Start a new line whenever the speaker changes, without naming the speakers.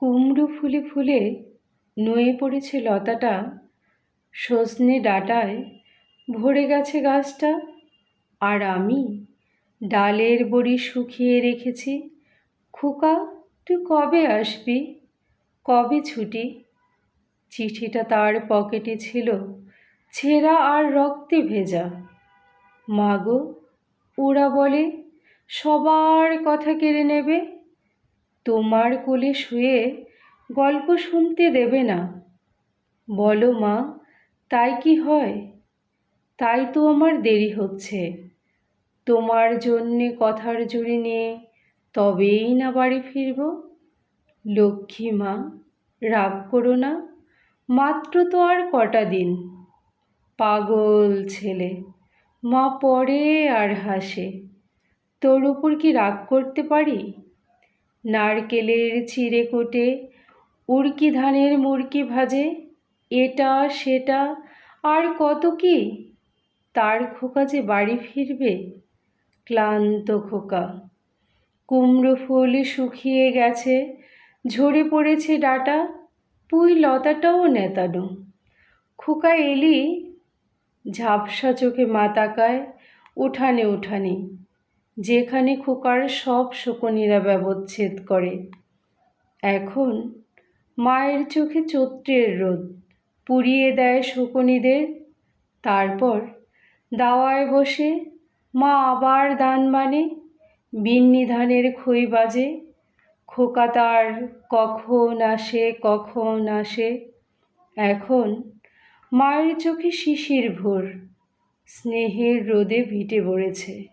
কুমড়ো ফুলে ফুলে নুয়ে পড়েছে লতাটা, সজনে ডাঁটায় ভরে গেছে গাছটা। আর আমি ডালের বড়ি শুকিয়ে রেখেছি। খোকা, তুই কবে আসবি, কবে ছুটি? চিঠিটা তার পকেটে ছিল, ছেঁড়া আর রক্তে ভেজা। মাগো, ওরা বলে সবার কথা কেড়ে নেবে, তোমার কোলে শুয়ে গল্প শুনতে দেবে না। বলো মা, তাই কি হয়? তাই তো আমার দেরি হচ্ছে। তোমার জন্যে কথার জুড়ি নিয়ে তবেই না বাড়ি ফিরব। লক্ষ্মী মা, রাগ করো না, মাত্র তো আর কটা দিন। পাগল ছেলে, মা পড়ে আর হাসে। তোর উপর কি রাগ করতে পারি? নারকেলের চিঁড়ে কোটে, উড়কি ধানের মুড়কি ভাজে, এটা সেটা আর কত কি। তার খোকা যে বাড়ি ফিরবে, ক্লান্ত খোকা। কুমড়ো ফুল শুকিয়ে গেছে, ঝরে পড়েছে ডাঁটা, পুঁই লতাটাও নেতানো। খোকা এলি, ঝাপসা চোখে মা তাকায় উঠানে উঠানে, যেখানে খোকার সব শকুনিরা ব্যবচ্ছেদ করে। এখন মায়ের চোখে চৈত্রের রোদ পুড়িয়ে দেয় শকুনিদের। তারপর দাওয়ায় বসে মা আবার দান মানে, বিন্নি ধানের খই বাজে। খোকা তার কখন আসে, কখন আসে। এখন মায়ের চোখে শিশির ভোর, স্নেহের রোদে ভিটে পড়েছে।